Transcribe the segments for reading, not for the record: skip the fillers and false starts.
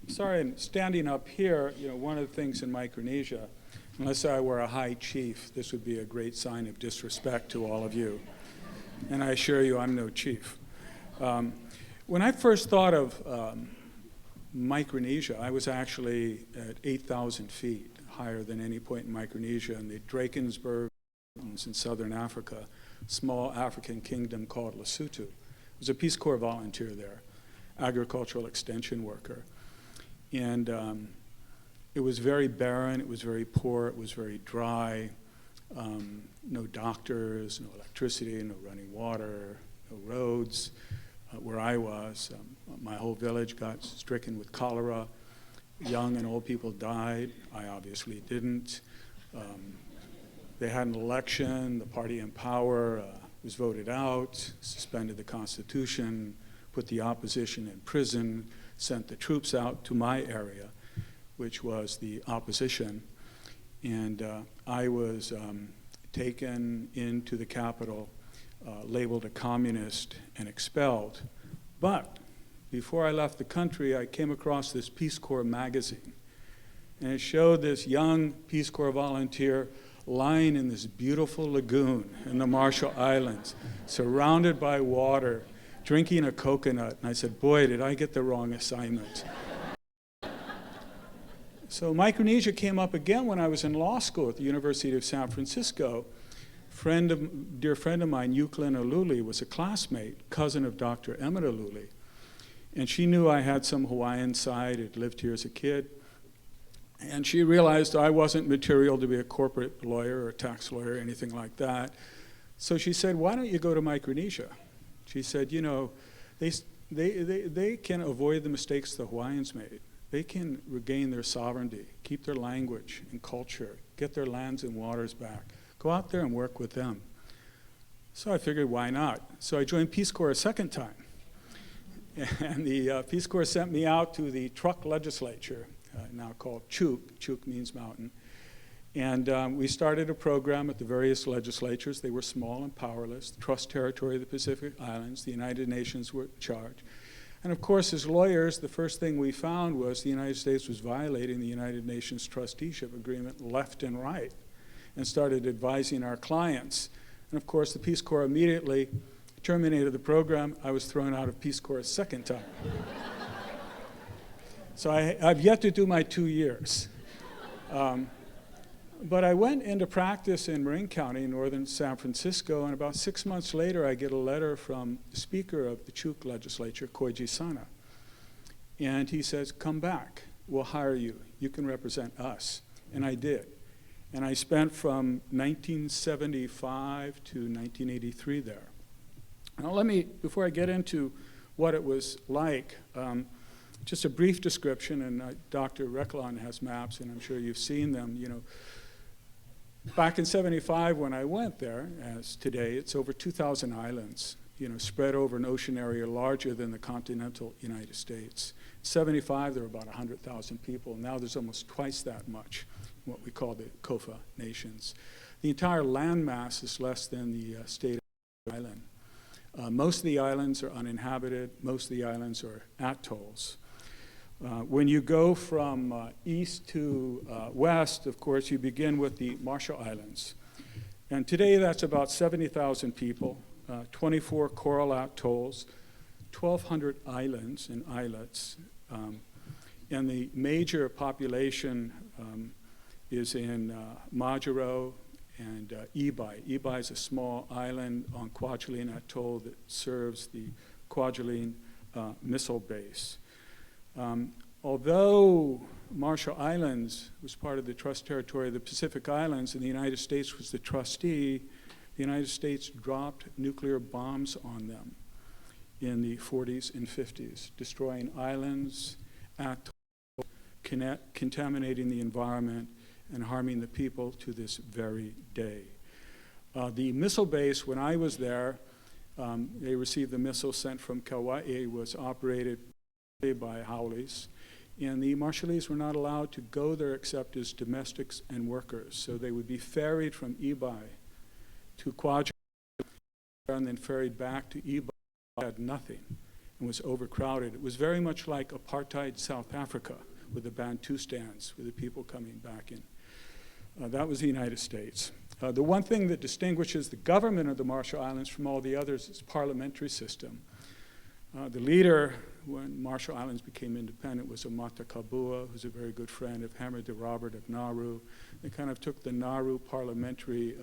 Sorry, I'm standing up here. One of the things in Micronesia, unless I were a high chief, this would be a great sign of disrespect to all of you. And I assure you, I'm no chief. When I first thought of Micronesia, I was actually at 8,000 feet, higher than any point in Micronesia, in the Drakensberg Mountains in southern Africa, small African kingdom called Lesotho. I was a Peace Corps volunteer there, agricultural extension worker. And it was very barren, it was very poor, it was very dry, no doctors, no electricity, no running water, no roads. Where I was, my whole village got stricken with cholera. Young and old people died. I obviously didn't. They had an election, the party in power was voted out, suspended the Constitution, put the opposition in prison, sent the troops out to my area, which was the opposition. And I was taken into the capital, labeled a communist and expelled. But before I left the country, I came across this Peace Corps magazine. And it showed this young Peace Corps volunteer lying in this beautiful lagoon in the Marshall Islands, surrounded by water, drinking a coconut. And I said, boy, did I get the wrong assignment. So Micronesia came up again when I was in law school at the University of San Francisco. Dear friend of mine, Riklon Aluli, was a classmate, cousin of Dr. Emmett Aluli. And she knew I had some Hawaiian side, had lived here as a kid. And she realized I wasn't material to be a corporate lawyer or a tax lawyer or anything like that. So she said, why don't you go to Micronesia? She said, they can avoid the mistakes the Hawaiians made. They can regain their sovereignty, keep their language and culture, get their lands and waters back. Go out there and work with them. So I figured, why not? So I joined Peace Corps a second time. And the Peace Corps sent me out to the Truck Legislature, now called Chuk. Chuk means mountain. And we started a program at the various legislatures. They were small and powerless. The Trust Territory of the Pacific Islands, the United Nations were in charge. And of course, as lawyers, the first thing we found was the United States was violating the United Nations Trusteeship Agreement left and right, and started advising our clients. And of course, the Peace Corps immediately terminated the program. I was thrown out of Peace Corps a second time. So I've yet to do my 2 years. But I went into practice in Marin County, northern San Francisco, and about 6 months later, I get a letter from the Speaker of the Chuk Legislature, Koichi Sana. And he says, come back, we'll hire you. You can represent us. And I did. And I spent from 1975 to 1983 there. Now before I get into what it was like, just a brief description, and Dr. Riklon has maps, and I'm sure you've seen them. Back in '75 when I went there, as today, it's over 2,000 islands, spread over an ocean area larger than the continental United States. In '75, there were about 100,000 people. Now there's almost twice that much, what we call the COFA nations. The entire landmass is less than the state of Island. Most of the islands are uninhabited. Most of the islands are atolls. When you go from east to west, of course, you begin with the Marshall Islands. And today that's about 70,000 people, 24 coral atolls, 1,200 islands and islets. And the major population is in Majuro and Ibai. Ibai is a small island on Kwajalein Atoll that serves the Kwajalein missile base. Although Marshall Islands was part of the Trust Territory of the Pacific Islands and the United States was the trustee, the United States dropped nuclear bombs on them in the 40s and 50s, destroying islands, atolls, contaminating the environment, and harming the people to this very day. The missile base, when I was there, they received the missile sent from Kauai, was operated by Howleys, and the Marshallese were not allowed to go there except as domestics and workers. So they would be ferried from Ibai to Kwajalein and then ferried back to Ibai. Had nothing. and was overcrowded. It was very much like apartheid South Africa with the Bantustans, with the people coming back in. That was the United States. The one thing that distinguishes the government of the Marshall Islands from all the others is parliamentary system. The leader, when Marshall Islands became independent, was Amata Kabua, who's a very good friend of Hammer de Robert of Nauru. They kind of took the Nauru parliamentary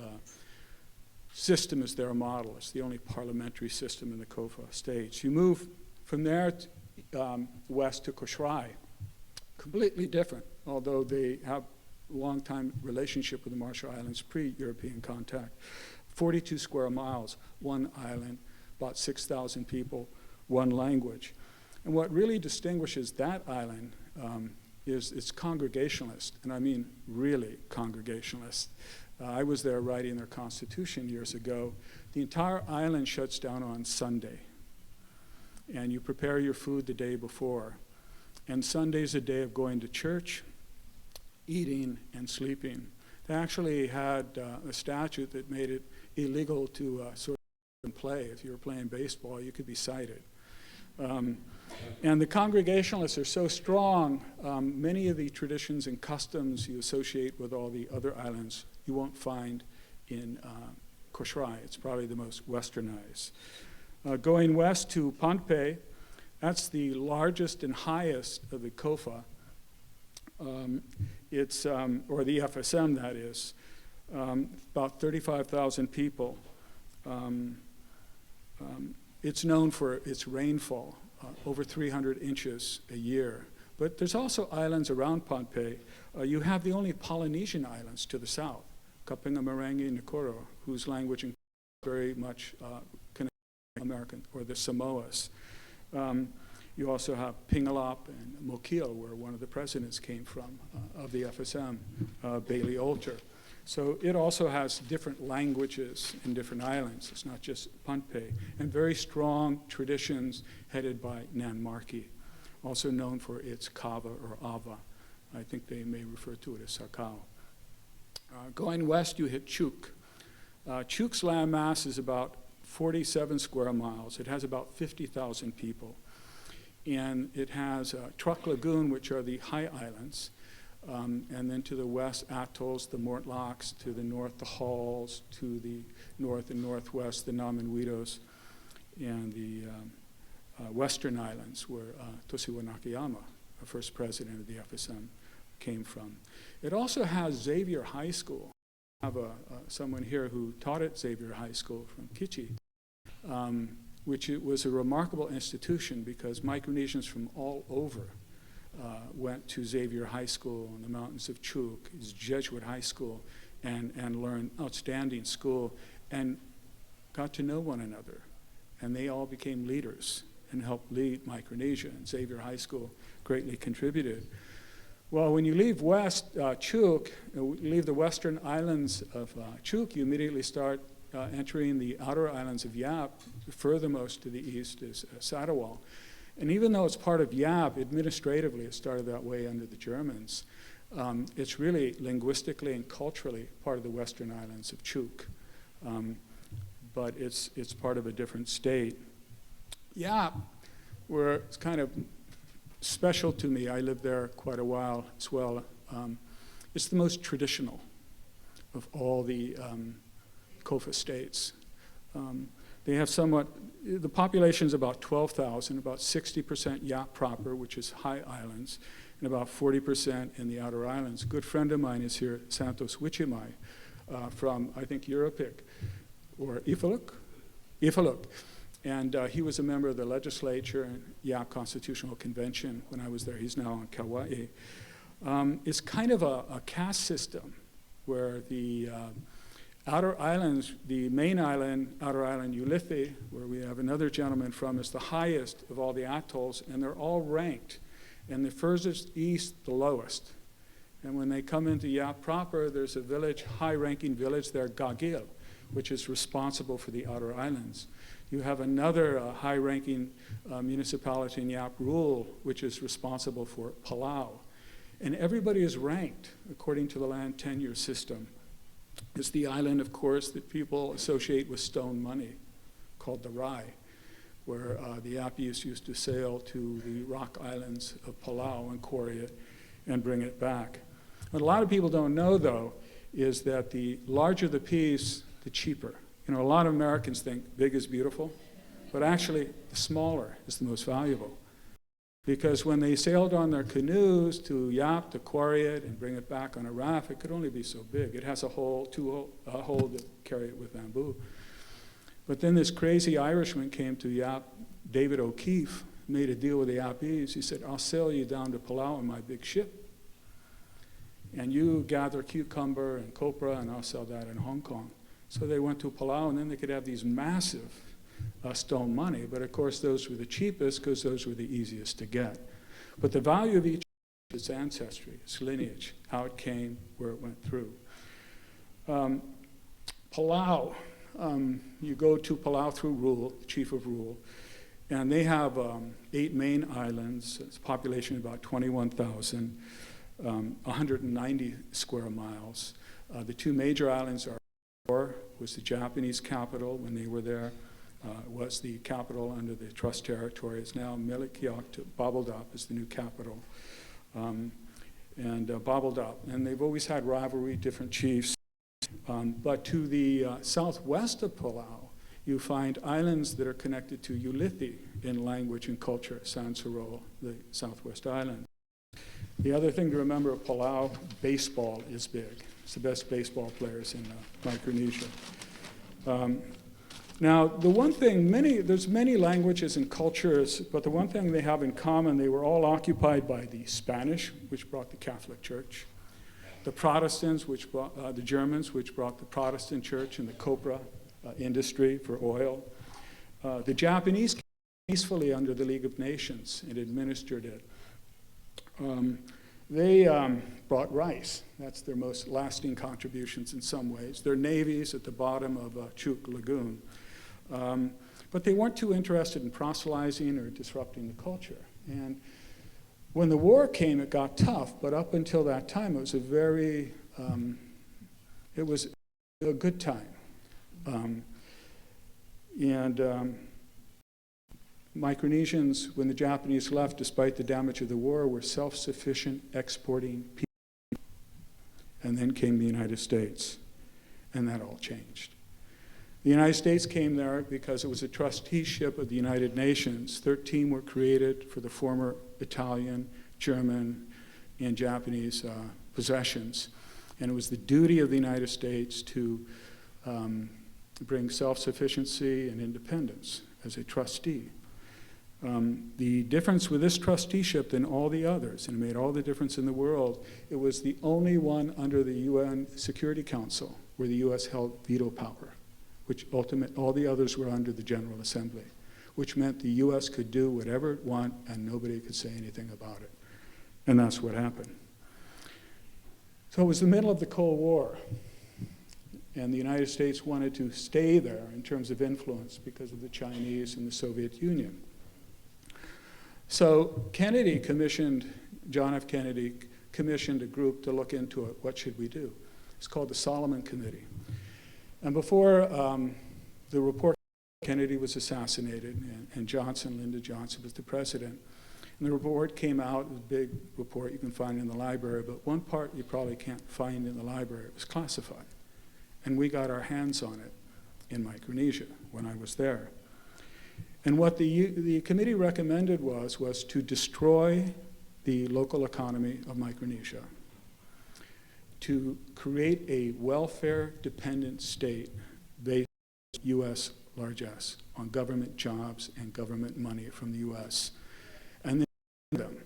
system as their model. It's the only parliamentary system in the COFA states. You move from there west to Koshrai, completely different, although they have a long-time relationship with the Marshall Islands, pre-European contact. 42 square miles, one island, about 6,000 people, one language. And what really distinguishes that island is it's Congregationalist, and I mean really Congregationalist. I was there writing their constitution years ago. The entire island shuts down on Sunday, and you prepare your food the day before. And Sunday's a day of going to church, eating, and sleeping. They actually had a statute that made it illegal to sort of play. If you were playing baseball, you could be cited. And the Congregationalists are so strong, many of the traditions and customs you associate with all the other islands you won't find in Koshrai. It's probably the most westernized. Going west to Pohnpei, that's the largest and highest of the COFA. It's, or the FSM, that is, about 35,000 people. It's known for its rainfall, over 300 inches a year. But there's also islands around Pohnpei. You have the only Polynesian islands to the south, Kapinga, Marangi, and Nakoro, whose language is very much connected to American, or the Samoas. You also have Pingalop and Mokil, where one of the presidents came from of the FSM, Bailey Olter. So it also has different languages in different islands. It's not just Pohnpei. And very strong traditions headed by Nan Markey, also known for its kava or ava. I think they may refer to it as sakau. Going west, you hit Chuk. Chuk's landmass is about 47 square miles. It has about 50,000 people. And it has Truk Lagoon, which are the high islands. And then to the west, atolls, the Mortlocks, to the north, the Halls, to the north and northwest, the Namanwitos, and the western islands, where Tosiwa Nakayama, the first president of the FSM, came from. It also has Xavier High School. I have someone here who taught at Xavier High School from Kichi, which it was a remarkable institution because Micronesians from all over went to Xavier High School in the mountains of Chuk, his Jesuit high school, and learned outstanding school and got to know one another. And they all became leaders and helped lead Micronesia, and Xavier High School greatly contributed. Well, when you leave west Chuk, leave the western islands of Chuk, you immediately start entering the outer islands of Yap. Furthermost to the east is Satawal. And even though it's part of Yap, administratively it started that way under the Germans, it's really linguistically and culturally part of the western islands of Chuk. But it's part of a different state. Yap, where it's kind of special to me, I lived there quite a while as well, it's the most traditional of all the COFA states. They have somewhat, the population is about 12,000, about 60% Yap proper, which is high islands, and about 40% in the outer islands. A good friend of mine is here, Santos Wichimai, from, I think, Yurupik, or Ifaluk? Ifaluk. And he was a member of the legislature and Yap Constitutional Convention when I was there. He's now on Kauai. It's kind of a caste system where the outer islands, the main island, outer island Ulithi, where we have another gentleman from, is the highest of all the atolls, and they're all ranked. And the furthest east, the lowest. And when they come into Yap proper, there's a village, high-ranking village there, Gagil, which is responsible for the outer islands. You have another high-ranking municipality in Yap Rule, which is responsible for Palau. And everybody is ranked according to the land tenure system. It's the island, of course, that people associate with stone money, called the Rai. where the Yapese used to sail to the rock islands of Palau and quarry it and bring it back. What a lot of people don't know, though, is that the larger the piece, the cheaper. You know, a lot of Americans think big is beautiful, but actually the smaller is the most valuable. Because when they sailed on their canoes to Yap to quarry it and bring it back on a raft, it could only be so big. It has a hole to carry it with bamboo. But then this crazy Irishman came to Yap, David O'Keefe, made a deal with the Yapese. He said, I'll sail you down to Palau in my big ship. And you gather cucumber and copra, and I'll sell that in Hong Kong. So they went to Palau, and then they could have these massive stone money. But of course, those were the cheapest because those were the easiest to get. But the value of each is its ancestry, its lineage, how it came, where it went through. Palau, you go to Palau through Rule, the chief of Rule, and they have 8 main islands. It's a population of about 21,000, 190 square miles. The 2 major islands are Johor, was the Japanese capital when they were there. Was the capital under the trust territory. It's now Melekeok Babaldup is the new capital. Babaldup. And they've always had rivalry, different chiefs. But to the southwest of Palau, you find islands that are connected to Ulithi in language and culture, Sansaro, the southwest island. The other thing to remember of Palau, baseball is big. It's the best baseball players in Micronesia. Now, the one thing, there's many languages and cultures, but the one thing they have in common, they were all occupied by the Spanish, which brought the Catholic Church, the Protestants, which brought the Germans, which brought the Protestant Church and the copra industry for oil. The Japanese came peacefully under the League of Nations and administered it. They brought rice. That's their most lasting contributions in some ways. Their navies at the bottom of Chuk Lagoon. But they weren't too interested in proselytizing or disrupting the culture. And when the war came, it got tough, but up until that time, it was a very, it was a good time. Micronesians, when the Japanese left, despite the damage of the war, were self-sufficient, exporting people. And then came the United States, and that all changed. The United States came there because it was a trusteeship of the United Nations. 13 were created for the former Italian, German, and Japanese possessions. And it was the duty of the United States to bring self-sufficiency and independence as a trustee. The difference with this trusteeship than all the others, and it made all the difference in the world, it was the only one under the UN Security Council where the US held veto power, which all the others were under the General Assembly, which meant the US could do whatever it wanted and nobody could say anything about it. And that's what happened. So it was the middle of the Cold War, and the United States wanted to stay there in terms of influence because of the Chinese and the Soviet Union. So John F. Kennedy commissioned a group to look into it. What should we do? It's called the Solomon Committee. And before the report, Kennedy was assassinated, and Lyndon Johnson was the president. And the report came out, it was a big report you can find in the library, but one part you probably can't find in the library. It was classified. And we got our hands on it in Micronesia when I was there. And what the committee recommended was to destroy the local economy of Micronesia, to create a welfare-dependent state based on U.S. largesse, on government jobs and government money from the U.S., and then them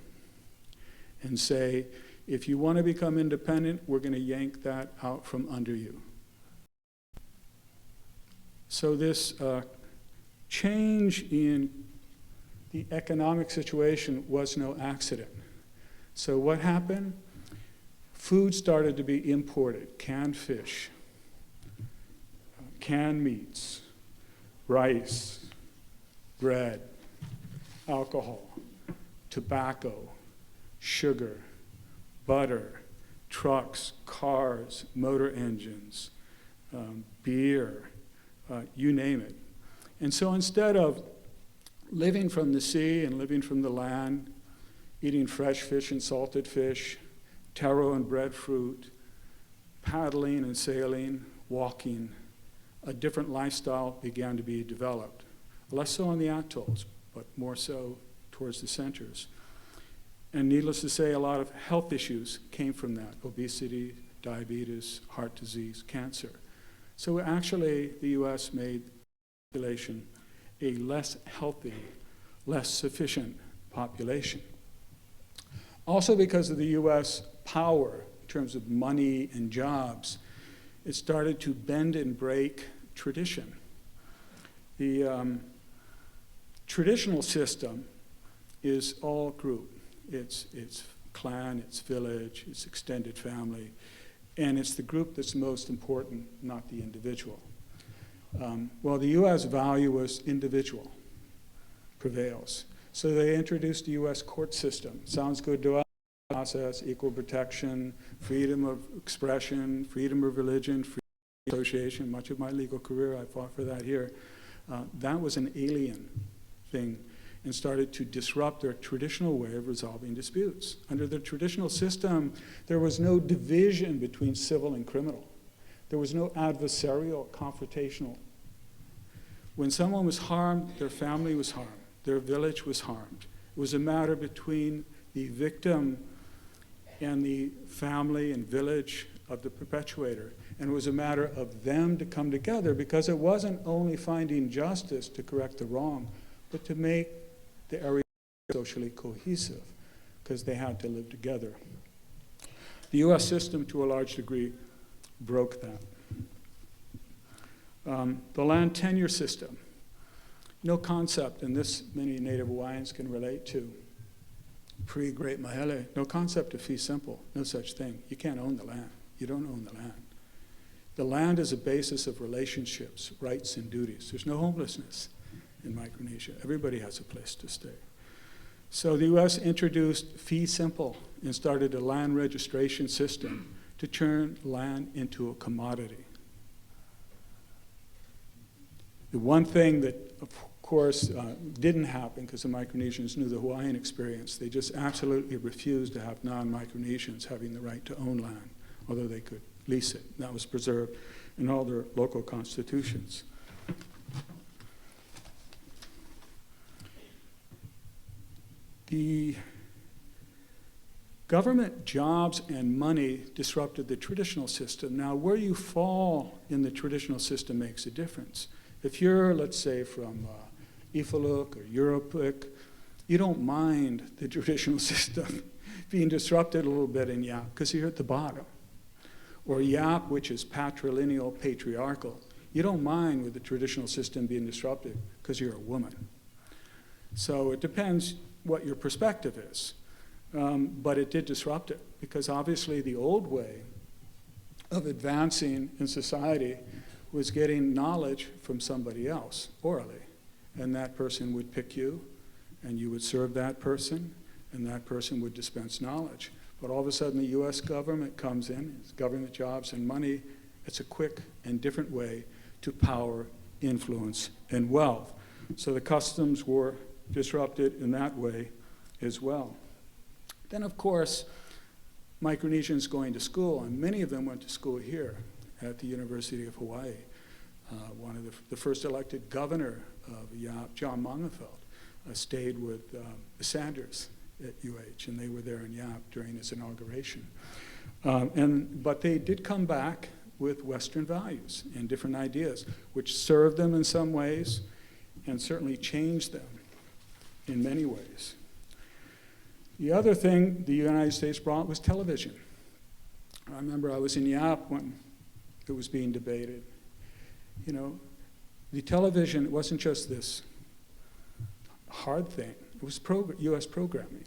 and say, if you want to become independent, we're going to yank that out from under you. So this change in the economic situation was no accident. So what happened? Food started to be imported, canned fish, canned meats, rice, bread, alcohol, tobacco, sugar, butter, trucks, cars, motor engines, beer, you name it. And so instead of living from the sea and living from the land, eating fresh fish and salted fish, taro and breadfruit, paddling and sailing, walking, a different lifestyle began to be developed. Less so on the atolls, but more so towards the centers. And needless to say, a lot of health issues came from that: obesity, diabetes, heart disease, cancer. So actually, the US made the population a less healthy, less sufficient population. Also because of the US power in terms of money and jobs, it started to bend and break tradition. The traditional system is all group. It's clan, it's village, it's extended family, and it's the group that's most important, not the individual. Well, the US value was individual prevails. So they introduced the US court system. Sounds good to us. Process, equal protection, freedom of expression, freedom of religion, freedom of association. Much of my legal career, I fought for that here. That was an alien thing and started to disrupt their traditional way of resolving disputes. Under the traditional system, there was no division between civil and criminal. There was no adversarial, confrontational. When someone was harmed, their family was harmed, their village was harmed. It was a matter between the victim and the family and village of the perpetuator. And it was a matter of them to come together, because it wasn't only finding justice to correct the wrong, but to make the area socially cohesive, because they had to live together. The US system, to a large degree, broke that. The land tenure system, no concept, and this many Native Hawaiians can relate to. Pre-Great Mahele, no concept of fee simple, no such thing. You can't own the land. You don't own the land. The land is a basis of relationships, rights, and duties. There's no homelessness in Micronesia. Everybody has a place to stay. So the US introduced fee simple and started a land registration system to turn land into a commodity. The one thing that, of course, didn't happen, because the Micronesians knew the Hawaiian experience, they just absolutely refused to have non-Micronesians having the right to own land, although they could lease it. That was preserved in all their local constitutions. The government jobs and money disrupted the traditional system. Now, where you fall in the traditional system makes a difference. If you're, let's say, from Ifaluk or Europik, you don't mind the traditional system being disrupted a little bit in Yap, because you're at the bottom. Or Yap, which is patrilineal, patriarchal, you don't mind with the traditional system being disrupted because you're a woman. So it depends what your perspective is. But it did disrupt it, because obviously the old way of advancing in society was getting knowledge from somebody else orally. And that person would pick you, and you would serve that person, and that person would dispense knowledge. But all of a sudden the US government comes in, it's government jobs and money. It's a quick and different way to power, influence, and wealth. So the customs were disrupted in that way as well. Then, of course, Micronesians going to school, and many of them went to school here at the University of Hawaii. One of the first elected governor of Yap, John Mangafeld, stayed with Sanders at UH, and they were there in Yap during his inauguration. But they did come back with Western values and different ideas, which served them in some ways and certainly changed them in many ways. The other thing the United States brought was television. I remember I was in Yap when it was being debated. You know, the television, it wasn't just this hard thing. It was US programming.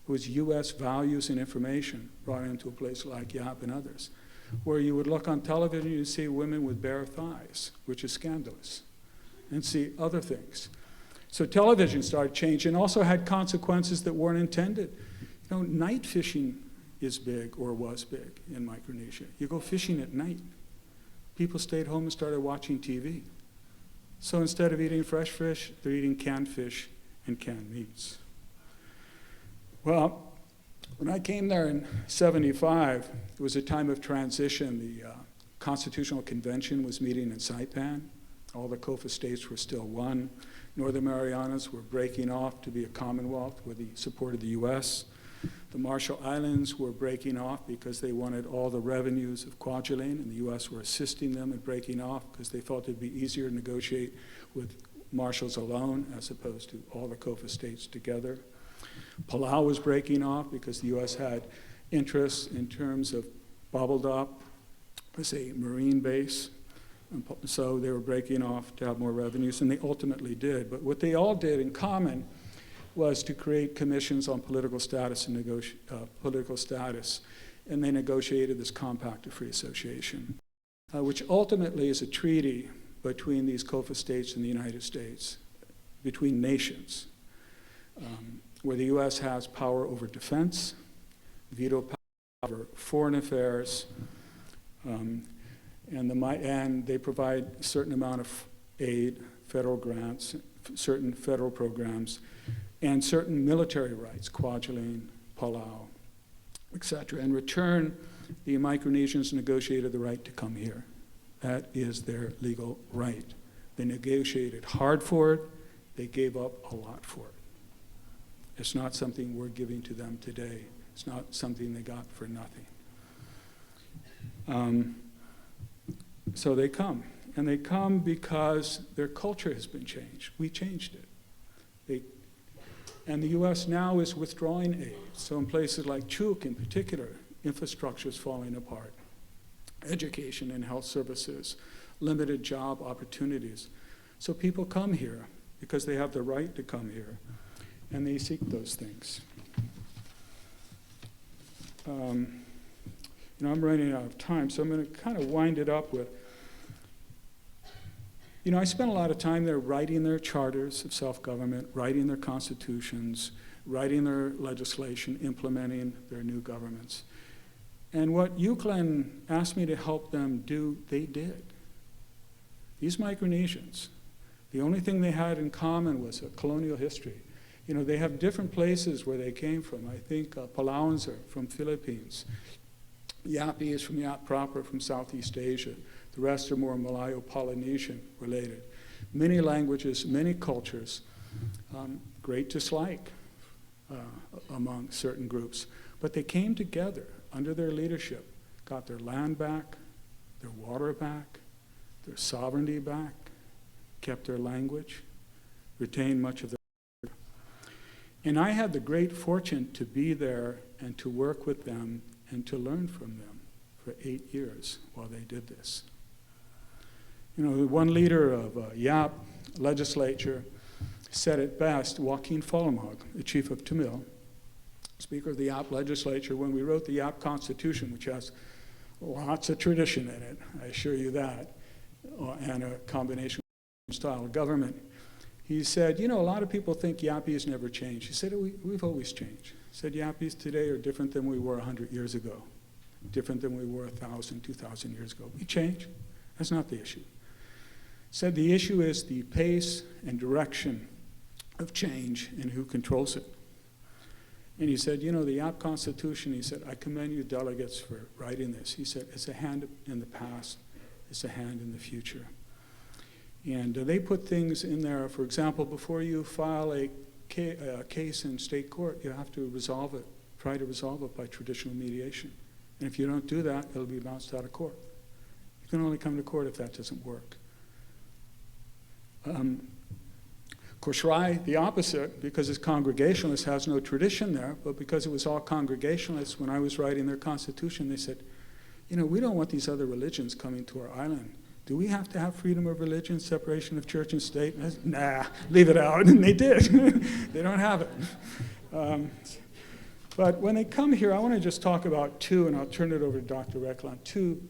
It was US values and information brought into a place like Yap and others, where you would look on television and you'd see women with bare thighs, which is scandalous, and see other things. So television started changing, and also had consequences that weren't intended. You know, night fishing is big, or was big, in Micronesia. You go fishing at night. People stayed home and started watching TV. So instead of eating fresh fish, they're eating canned fish and canned meats. Well, when I came there in '75, it was a time of transition. The Constitutional Convention was meeting in Saipan. All the COFA states were still one. Northern Marianas were breaking off to be a commonwealth with the support of the US. The Marshall Islands were breaking off because they wanted all the revenues of Kwajalein, and the US were assisting them in breaking off because they felt it'd be easier to negotiate with Marshalls alone as opposed to all the COFA states together. Palau was breaking off because the US had interests in terms of Babeldaw as a marine base. And so they were breaking off to have more revenues, and they ultimately did. But what they all did in common was to create commissions on political status and political status, and they negotiated this Compact of Free Association, which ultimately is a treaty between these COFA states and the United States, between nations, where the US has power over defense, veto power over foreign affairs, and they provide a certain amount of aid, federal grants, certain federal programs, and certain military rights, Kwajalein, Palau, etc. In return, the Micronesians negotiated the right to come here. That is their legal right. They negotiated hard for it. They gave up a lot for it. It's not something we're giving to them today. It's not something they got for nothing. So they come. And they come because their culture has been changed. We changed it. And the US now is withdrawing aid. So in places like Chuk in particular, infrastructure is falling apart. Education and health services, limited job opportunities. So people come here because they have the right to come here, and they seek those things. I'm running out of time, so I'm going to kind of wind it up with, I spent a lot of time there writing their charters of self-government, writing their constitutions, writing their legislation, implementing their new governments. And what Riklon asked me to help them do, they did. These Micronesians, the only thing they had in common was a colonial history. They have different places where they came from. I think Palauans are from Philippines. Yapi is from Yap proper, from Southeast Asia. The rest are more Malayo-Polynesian related. Many languages, many cultures, great dislike among certain groups. But they came together under their leadership, got their land back, their water back, their sovereignty back, kept their language, retained much of their culture. And I had the great fortune to be there and to work with them and to learn from them for 8 years while they did this. One leader of Yap legislature said it best, Joaquin Folamog, the chief of Tamil, Speaker of the Yap legislature, when we wrote the Yap Constitution, which has lots of tradition in it, I assure you that, and a combination style of government. He said, a lot of people think Yappies never change. He said, we've always changed. He said, Yappies today are different than we were 100 years ago, different than we were 1,000, 2,000 years ago. We change. That's not the issue. He said the issue is the pace and direction of change and who controls it. And he said, the Yap Constitution, he said, I commend you delegates for writing this. He said, it's a hand in the past, it's a hand in the future. And they put things in there, for example, before you file a case in state court, you have to resolve it, try to resolve it by traditional mediation. And if you don't do that, it'll be bounced out of court. You can only come to court if that doesn't work. Koshrai, the opposite, because it's Congregationalist, has no tradition there, but because it was all Congregationalists, when I was writing their constitution, they said, we don't want these other religions coming to our island. Do we have to have freedom of religion, separation of church and state? And I said, nah, leave it out. And they did. They don't have it. But when they come here, I want to just talk about two, and I'll turn it over to Dr. Riklon, two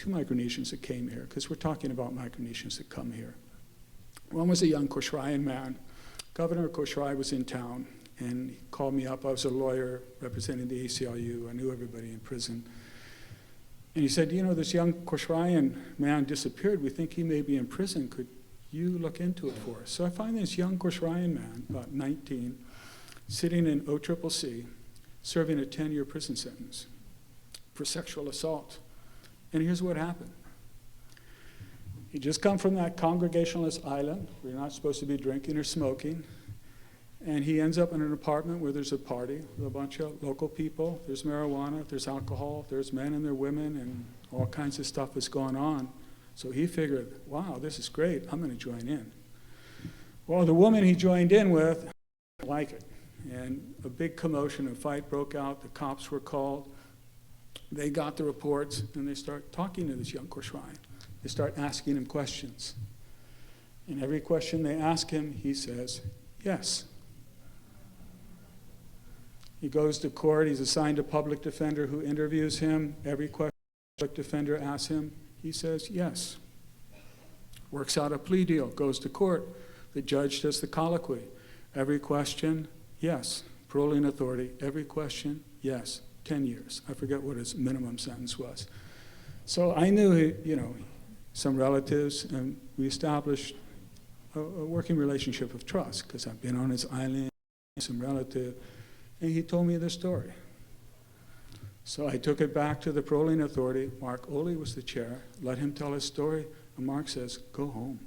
Micronesians that came here, because we're talking about Micronesians that come here. One was a young Koshraian man. Governor Koshrai was in town, and he called me up. I was a lawyer representing the ACLU. I knew everybody in prison. And he said, this young Koshraian man disappeared. We think he may be in prison. Could You look into it for us. So I find this young Koshrayan man, about 19, sitting in OCCC, serving a 10-year prison sentence for sexual assault. And here's what happened. He just come from that Congregationalist island where you're not supposed to be drinking or smoking. And he ends up in an apartment where there's a party with a bunch of local people. There's marijuana, there's alcohol, there's men and their women, and all kinds of stuff is going on. So he figured, wow, this is great, I'm going to join in. Well, the woman he joined in with didn't like it. And a big commotion, a fight broke out, the cops were called. They got the reports, and they start talking to this young Koshrayan. They start asking him questions. And every question they ask him, he says, yes. He goes to court, he's assigned a public defender who interviews him. Every question the public defender asks him, he says yes. Works out a plea deal, goes to court. The judge does the colloquy. Every question, yes. Paroling authority, every question, yes. 10 years. I forget what his minimum sentence was. So I knew, some relatives, and we established a working relationship of trust, because I've been on his island, some relative, and he told me the story. So I took it back to the paroling authority. Mark Oley was the chair, let him tell his story, and Mark says, go home,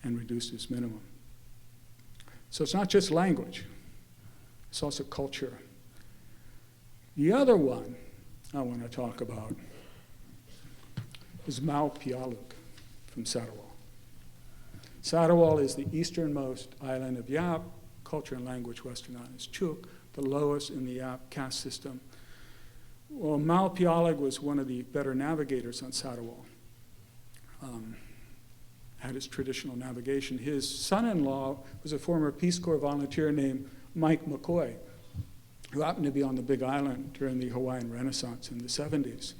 and reduced his minimum. So it's not just language, it's also culture. The other one I want to talk about is Mau Pialuk from Sarawal. Sarawal is the easternmost island of Yap, culture and language, Western Islands, Chuk, the lowest in the Yap caste system. Well, Mau Pialuk was one of the better navigators on Sarawal. Had his traditional navigation. His son-in-law was a former Peace Corps volunteer named Mike McCoy, who happened to be on the Big Island during the Hawaiian Renaissance in the 70s.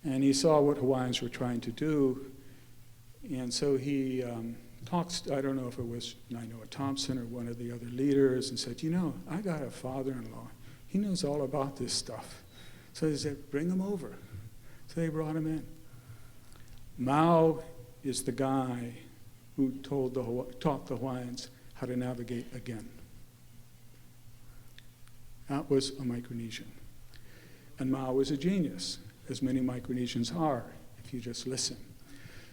And he saw what Hawaiians were trying to do, and so he talks, I don't know if it was Nainoa Thompson or one of the other leaders, and said, I got a father-in-law. He knows all about this stuff. So they said, bring him over. So they brought him in. Mau is the guy who taught the Hawaiians how to navigate again. That was a Micronesian. And Mau was a genius, as many Micronesians are, if you just listen.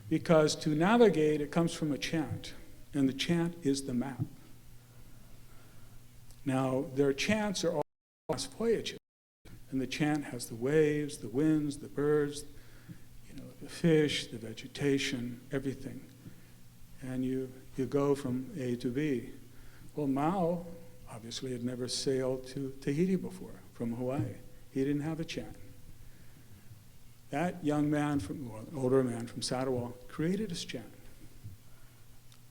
Because to navigate, it comes from a chant, and the chant is the map. Now, their chants are all lost voyages, and the chant has the waves, the winds, the birds, the fish, the vegetation, everything. And you go from A to B. Well, Mau obviously had never sailed to Tahiti before from Hawaii. He didn't have a chant. That young man, older man from Sarawal, created his chant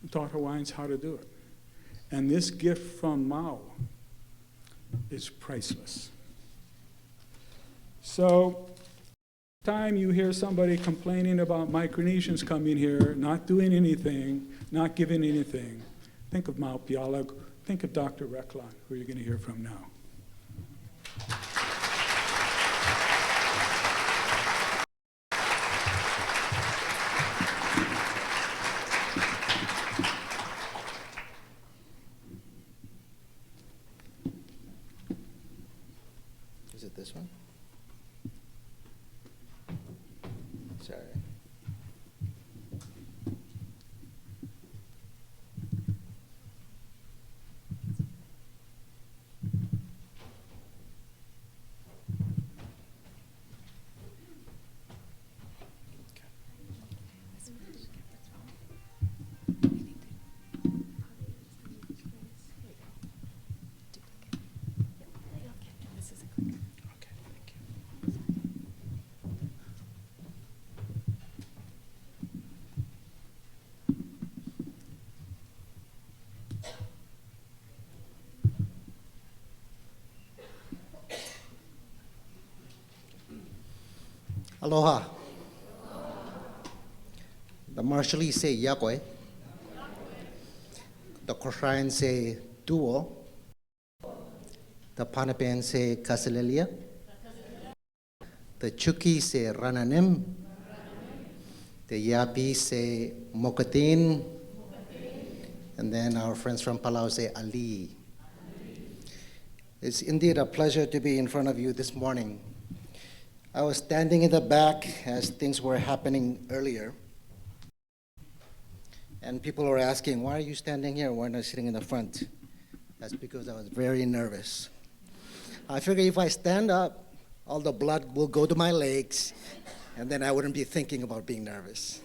and taught Hawaiians how to do it. And this gift from Mau is priceless. So, time you hear somebody complaining about Micronesians coming here, not doing anything, not giving anything, think of Mau Pialuk, think of Dr. Riklon, who you're going to hear from now. Is it this one? Sorry. Aloha. The Marshallese say Yakwe. The Koshrayan say Duo. The Panapan say Kasalelia. The Chuki say Rananim. The Yapi say Mokatin. And then our friends from Palau say Ali. It's indeed a pleasure to be in front of you this morning. I was standing in the back as things were happening earlier. And people were asking, why are you standing here? Why not sitting in the front? That's because I was very nervous. I figured if I stand up, all the blood will go to my legs, and then I wouldn't be thinking about being nervous.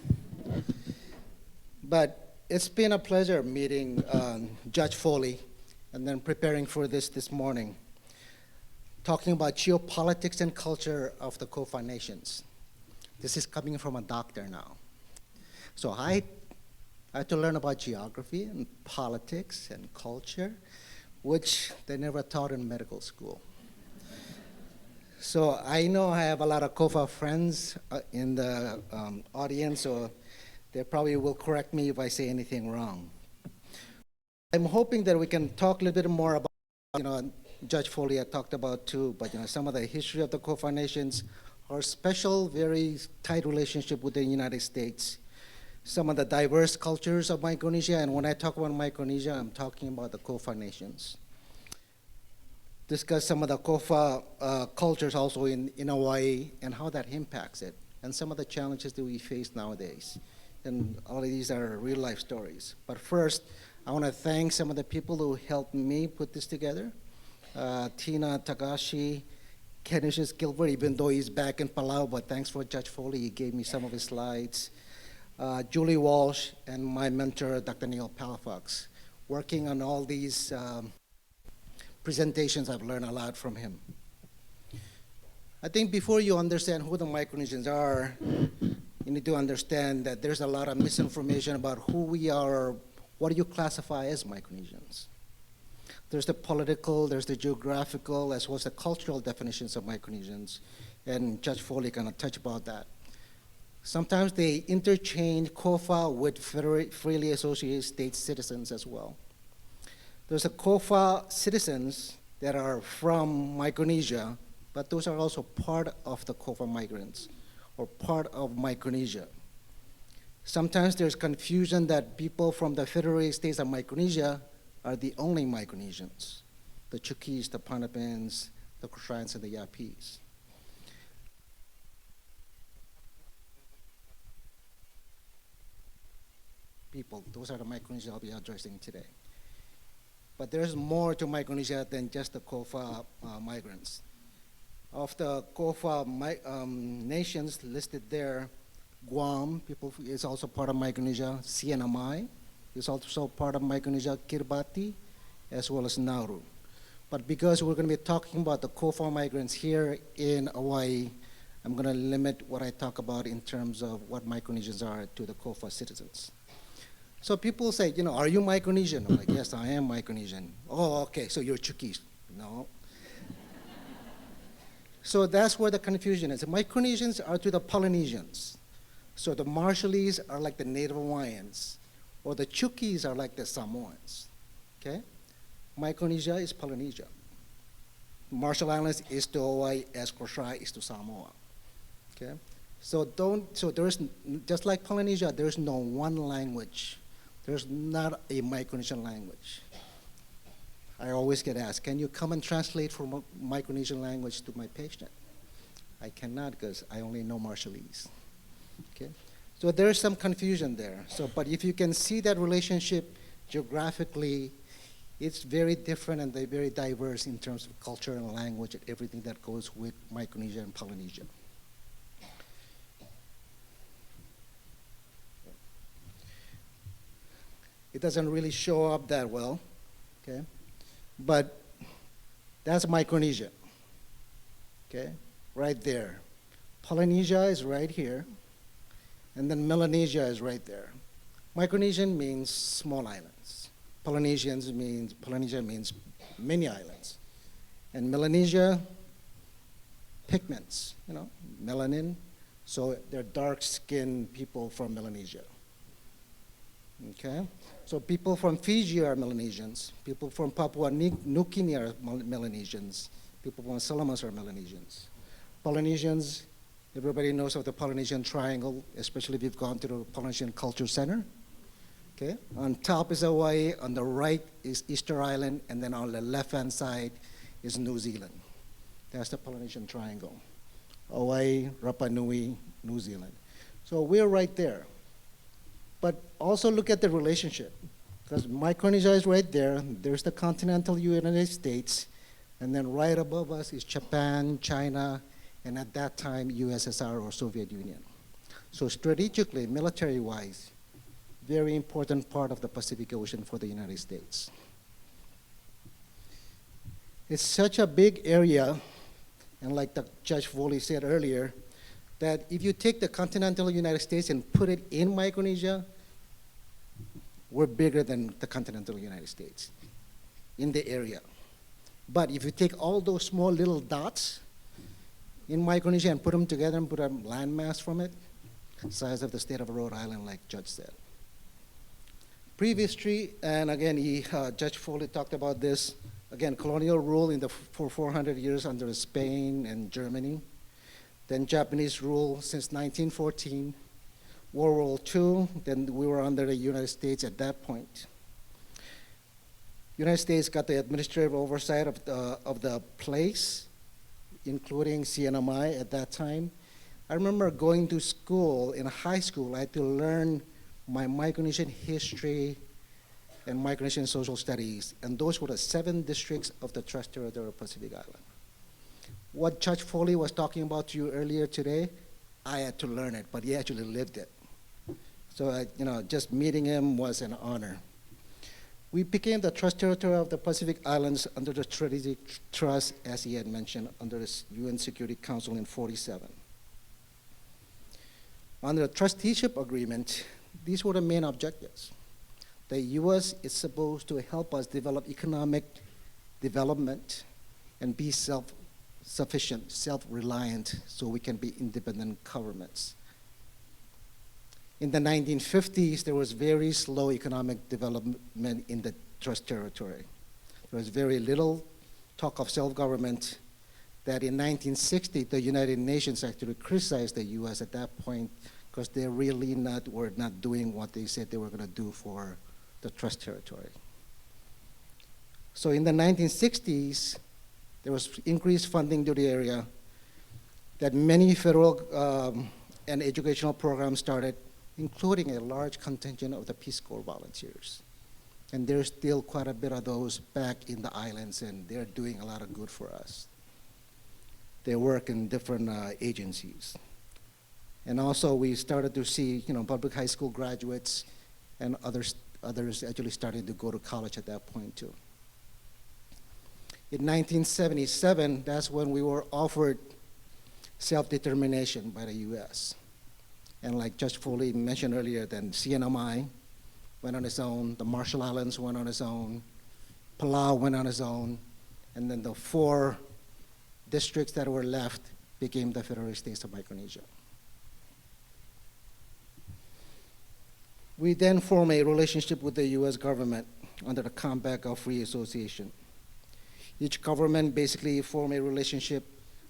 But it's been a pleasure meeting Judge Foley and then preparing for this morning, talking about geopolitics and culture of the COFA nations. This is coming from a doctor now. So I had to learn about geography and politics and culture, which they never taught in medical school. So I know I have a lot of COFA friends in the audience, so they probably will correct me if I say anything wrong. I'm hoping that we can talk a little bit more about, Judge Foley had talked about too, but some of the history of the COFA nations, our special, very tight relationship with the United States, some of the diverse cultures of Micronesia, and when I talk about Micronesia, I'm talking about the COFA nations. Discuss some of the COFA cultures also in Hawaii and how that impacts it, and some of the challenges that we face nowadays. And all of these are real life stories. But first, I want to thank some of the people who helped me put this together. Tina Takashi, Canisius Gilbert, even though he's back in Palau, but thanks for Judge Foley, he gave me some of his slides. Julie Walsh, and my mentor, Dr. Neil Palafox. Working on all these presentations, I've learned a lot from him. I think before you understand who the Micronesians are, you need to understand that there's a lot of misinformation about who we are, what do you classify as Micronesians. There's the political, there's the geographical, as well as the cultural definitions of Micronesians, and Judge Foley kind of touched about that. Sometimes they interchange COFA with freely associated state citizens as well. There's a COFA citizens that are from Micronesia, but those are also part of the COFA migrants, or part of Micronesia. Sometimes there's confusion that people from the federated states of Micronesia are the only Micronesians, the Chukis, the Panapans, the Kushrans, and the Yapis. People, those are the Micronesians I'll be addressing today. But there's more to Micronesia than just the COFA migrants. Of the COFA nations listed there, Guam is also part of Micronesia. CNMI is also part of Micronesia. Kiribati, as well as Nauru. But because we're going to be talking about the COFA migrants here in Hawaii, I'm going to limit what I talk about in terms of what Micronesians are to the COFA citizens. So people say, are you Micronesian? I'm like, yes, I am Micronesian. Oh, okay, so you're Chukis. No. So that's where the confusion is. The Micronesians are to the Polynesians. So the Marshallese are like the Native Hawaiians, or the Chukis are like the Samoans, okay? Micronesia is Polynesia. Marshall Islands is to Hawaii as Koshai is to Samoa, okay? So there's, just like Polynesia, there's no one language. There's not a Micronesian language. I always get asked, can you come and translate from Micronesian language to my patient? I cannot because I only know Marshallese, okay? So there's some confusion there. So, but if you can see that relationship geographically, it's very different and they're very diverse in terms of culture and language and everything that goes with Micronesia and Polynesia. It doesn't really show up that well, okay? But that's Micronesia, okay? Right there. Polynesia is right here, and then Melanesia is right there. Micronesian means small islands. Polynesia means many islands. And Melanesia, pigments, melanin. So they're dark-skinned people from Melanesia. Okay? So people from Fiji are Melanesians. People from Papua New Guinea are Melanesians. People from Solomons are Melanesians. Polynesians, Everybody knows of the Polynesian Triangle, especially if you've gone to the Polynesian Culture Center. Okay? On top is Hawaii, on the right is Easter Island, and then on the left-hand side is New Zealand. That's the Polynesian Triangle. Hawaii, Rapa Nui, New Zealand. So we're right there. But also look at the relationship, because Micronesia is right there. There's the continental United States, and then right above us is Japan, China, and at that time, USSR or Soviet Union. So strategically, military-wise, very important part of the Pacific Ocean for the United States. It's such a big area, and like the Judge Foley said earlier, that if you take the continental United States and put it in Micronesia, we're bigger than the continental United States in the area. But if you take all those small little dots in Micronesia and put them together and put a landmass from it, size of the state of Rhode Island, like Judge said. Prehistory, and again, Judge Foley talked about this, again, colonial rule for 400 years under Spain and Germany, then Japanese rule since 1914, World War II, then we were under the United States at that point. United States got the administrative oversight of the place, including CNMI at that time. I remember going to school, in high school, I had to learn my Micronesian history and Micronesian social studies, and those were the 7 districts of the Trust Territory of Pacific Island. What Judge Foley was talking about to you earlier today, I had to learn it, but he actually lived it. So just meeting him was an honor. We became the Trust Territory of the Pacific Islands under the Strategic Trust, as he had mentioned, under the UN Security Council in 1947. Under the trusteeship agreement, these were the main objectives. The U.S. is supposed to help us develop economic development and be self-sufficient, self-reliant, so we can be independent governments. In the 1950s, there was very slow economic development in the Trust Territory. There was very little talk of self-government. That in 1960, the United Nations actually criticized the U.S. at that point because they really were not doing what they said they were going to do for the Trust Territory. So in the 1960s, there was increased funding to the area, that many federal and educational programs started, including a large contingent of the Peace Corps volunteers. And there's still quite a bit of those back in the islands, and they're doing a lot of good for us. They work in different agencies. And also we started to see public high school graduates and others actually starting to go to college at that point too. In 1977, that's when we were offered self-determination by the US. And like Judge Foley mentioned earlier, then CNMI went on its own, the Marshall Islands went on its own, Palau went on its own, and then the 4 districts that were left became the Federal States of Micronesia. We then formed a relationship with the US government under the Compact of Free Association. Each government basically formed a relationship,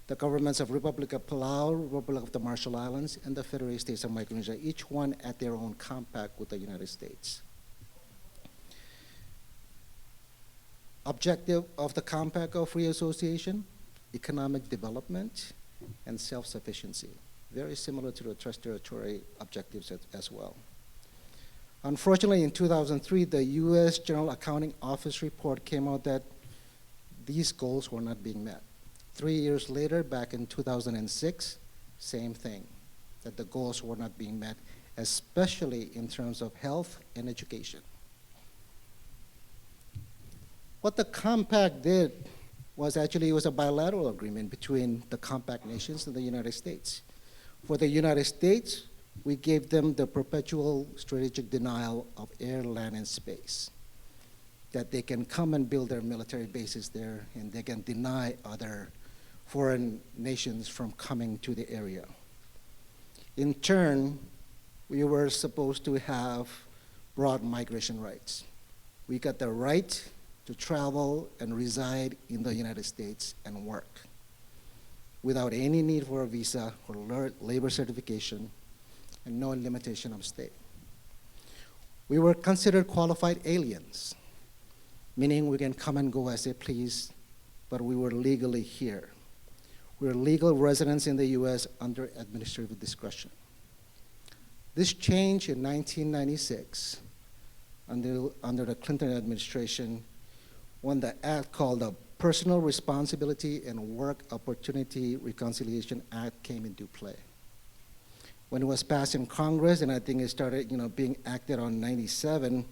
the governments of Republic of Palau, Republic of the Marshall Islands, and the Federal States of Micronesia, each one at their own compact with the United States. Objective of the Compact of Free Association, economic development and self-sufficiency. Very similar to the Trust Territory objectives as well. Unfortunately, in 2003, the US General Accounting Office report came out that these goals were not being met. 3 years later, back in 2006, same thing, that the goals were not being met, especially in terms of health and education. What the compact did was actually, it was a bilateral agreement between the compact nations and the United States. For the United States, we gave them the perpetual strategic denial of air, land, and space, that they can come and build their military bases there, and they can deny other foreign nations from coming to the area. In turn, we were supposed to have broad migration rights. We got the right to travel and reside in the United States and work. without any need for a visa or labor certification and no limitation of stay. We were considered qualified aliens, meaning we can come and go as they please, but we were legally here. We were legal residents in the US under administrative discretion. This changed in 1996 under the Clinton administration when the act called the Personal Responsibility and Work Opportunity Reconciliation Act came into play. When it was passed in Congress, and I think it started being acted on in 97,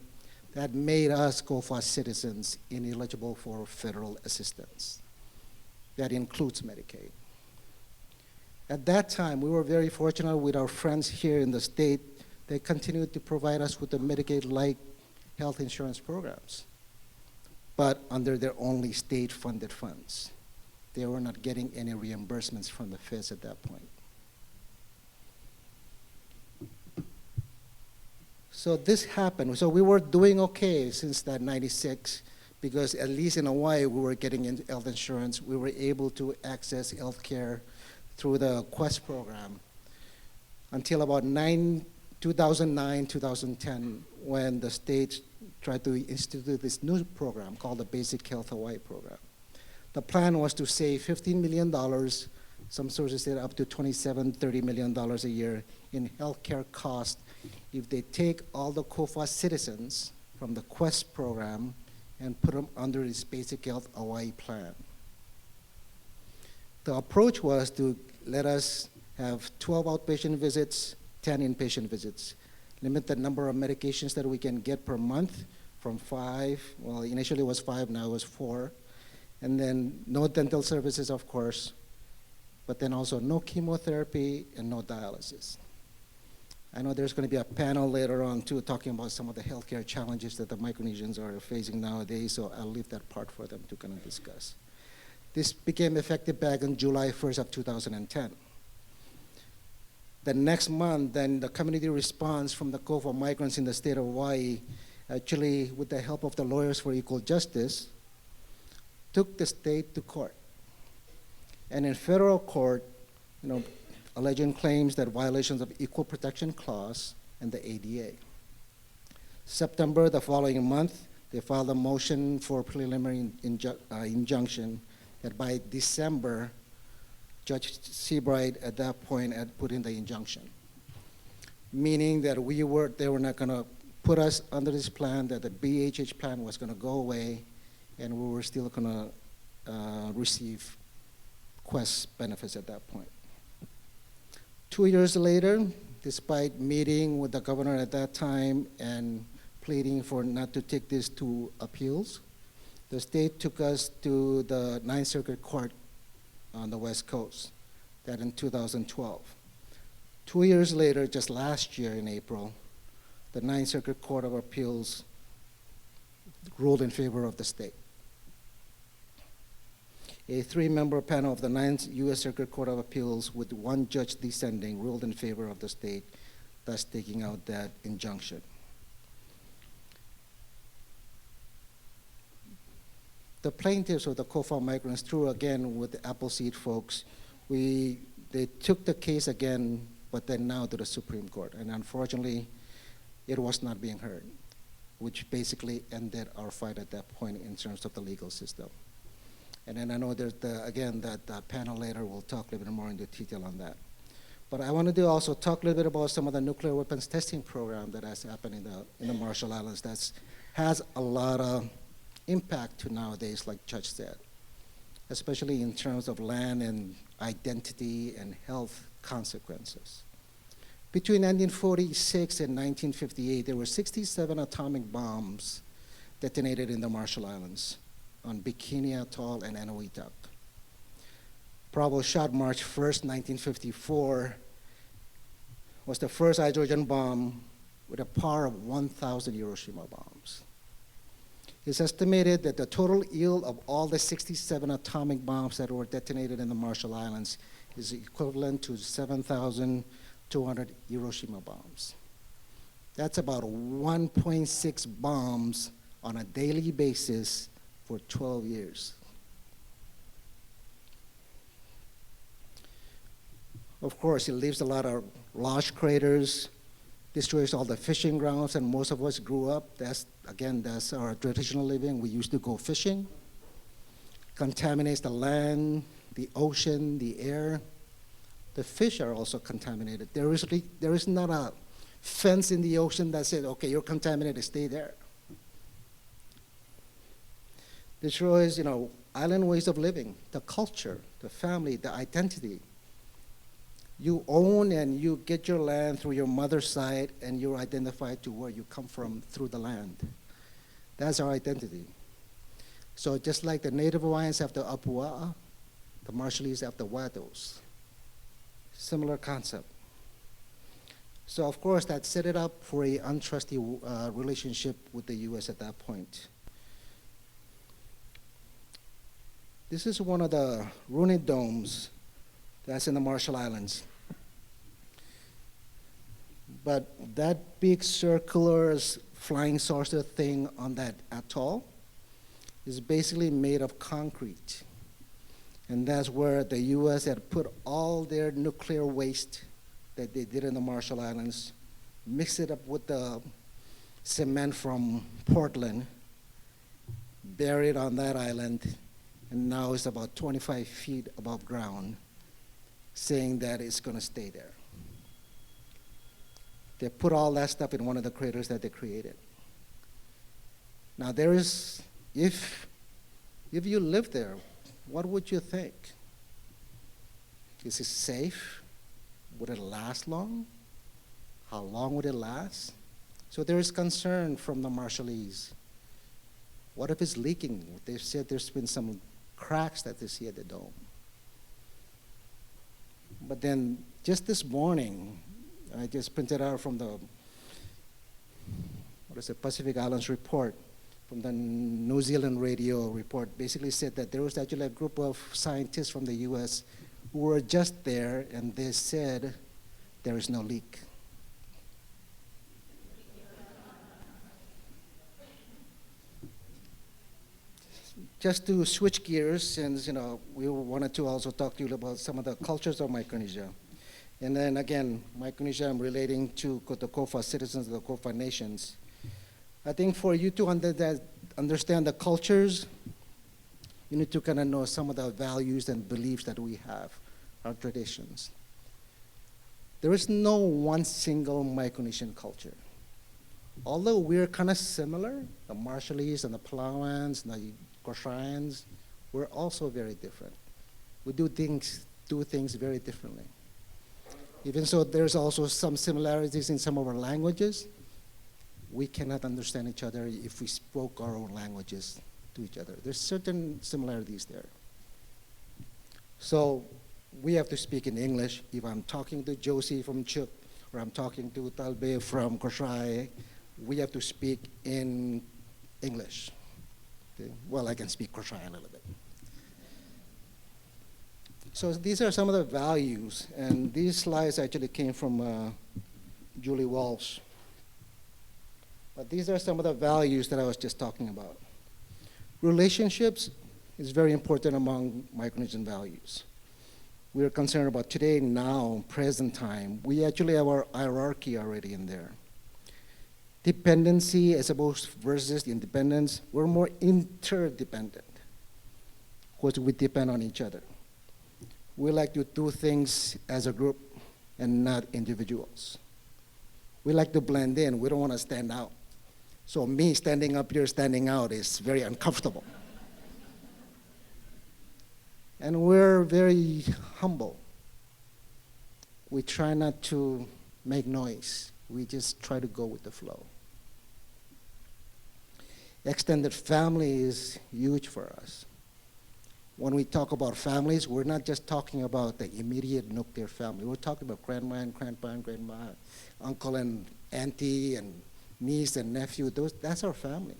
that made us COFA citizens ineligible for federal assistance. That includes Medicaid. At that time, we were very fortunate with our friends here in the state. They continued to provide us with the Medicaid-like health insurance programs, but under their only state-funded funds. They were not getting any reimbursements from the feds at that point. So this happened. So we were doing okay since that 96, because at least in Hawaii, we were getting into health insurance. We were able to access health care through the Quest program until about 2009, 2010, when the state tried to institute this new program called the Basic Health Hawaii program. The plan was to save $15 million, some sources said up to $27, $30 million a year in healthcare costs if they take all the COFA citizens from the Quest program and put them under this Basic Health Hawaii plan. The approach was to let us have 12 outpatient visits, 10 inpatient visits, limit the number of medications that we can get per month from 5, well, initially it was 5, now it was 4, and then no dental services, of course, but then also no chemotherapy and no dialysis. I know there's going to be a panel later on, too, talking about some of the healthcare challenges that the Micronesians are facing nowadays, so I'll leave that part for them to kind of discuss. This became effective back on July 1st of 2010. The next month, then the community response from the COFA migrants in the state of Hawaii, actually with the help of the Lawyers for Equal Justice, took the state to court. And in federal court, alleging claims that violations of Equal Protection Clause and the ADA. September, the following month, they filed a motion for preliminary injunction that by December, Judge Seabright at that point had put in the injunction, meaning that they were not going to put us under this plan, that the BHH plan was going to go away, and we were still going to receive Quest benefits at that point. 2 years later, despite meeting with the governor at that time and pleading for not to take this to appeals, the state took us to the Ninth Circuit Court on the West Coast, that in 2012. 2 years later, just last year in April, the Ninth Circuit Court of Appeals ruled in favor of the state. A 3-member panel of the Ninth U.S. Circuit Court of Appeals with 1 judge dissenting ruled in favor of the state, thus taking out that injunction. The plaintiffs or the COFA migrants, through again with the Appleseed folks, they took the case again, but then now to the Supreme Court. And unfortunately, it was not being heard, which basically ended our fight at that point in terms of the legal system. And then I know there's that panel later will talk a little bit more into detail on that. But I wanted to also talk a little bit about some of the nuclear weapons testing program that has happened in the Marshall Islands that has a lot of impact to nowadays, like Judge said, especially in terms of land and identity and health consequences. Between 1946 and 1958, there were 67 atomic bombs detonated in the Marshall Islands on Bikini Atoll and Enewetak. Bravo shot March 1st, 1954, was the first hydrogen bomb with a power of 1,000 Hiroshima bombs. It's estimated that the total yield of all the 67 atomic bombs that were detonated in the Marshall Islands is equivalent to 7,200 Hiroshima bombs. That's about 1.6 bombs on a daily basis for 12 years. Of course, it leaves a lot of large craters, destroys all the fishing grounds, and most of us grew up, that's our traditional living. We used to go fishing. Contaminates the land, the ocean, the air. The fish are also contaminated. There is not a fence in the ocean that says, okay, you're contaminated, stay there. Destroys, island ways of living, the culture, the family, the identity. You own and you get your land through your mother's side, and you're identified to where you come from through the land. That's our identity. So just like the Native Hawaiians have the Apua'a, the Marshallese have the Wados. Similar concept. So of course that set it up for a untrusty relationship with the U.S. at that point. This is one of the ruined domes that's in the Marshall Islands. But that big circular flying saucer thing on that atoll is basically made of concrete. And that's where the U.S. had put all their nuclear waste that they did in the Marshall Islands, mix it up with the cement from Portland, bury it on that island, and now it's about 25 feet above ground, saying that it's going to stay there. They put all that stuff in one of the craters that they created. Now if you live there, what would you think? Is it safe? Would it last long? How long would it last? So there is concern from the Marshallese. What if it's leaking? They've said there's been some cracks that they see at the dome. But then just this morning, I just printed out from the Pacific Islands report, from the New Zealand radio report, basically said that there was actually a group of scientists from the US who were just there, and they said there is no leak. Just to switch gears, since we wanted to also talk to you about some of the cultures of Micronesia. And then again, Micronesia, I'm relating to the COFA citizens of the COFA nations. I think for you to understand the cultures, you need to kind of know some of the values and beliefs that we have, our traditions. There is no one single Micronesian culture. Although we're kind of similar, the Marshallese and the Palauans and the Kosharians, we're also very different. We do things very differently. Even so, there's also some similarities in some of our languages. We cannot understand each other if we spoke our own languages to each other. There's certain similarities there. So we have to speak in English. If I'm talking to Josie from Chuk, or I'm talking to Talbe from Koshai, we have to speak in English. Okay? Well, I can speak Koshai a little bit. So these are some of the values, and these slides actually came from Julie Walsh. But these are some of the values that I was just talking about. Relationships is very important among Micronesian values. We are concerned about today, now, present time. We actually have our hierarchy already in there. Dependency as opposed versus independence. We're more interdependent because we depend on each other. We like to do things as a group and not individuals. We like to blend in. We don't want to stand out. So me standing up here, standing out is very uncomfortable. And we're very humble. We try not to make noise. We just try to go with the flow. Extended family is huge for us. When we talk about families, we're not just talking about the immediate nuclear family. We're talking about grandma and grandpa and grandma, uncle and auntie and niece and nephew. That's our family.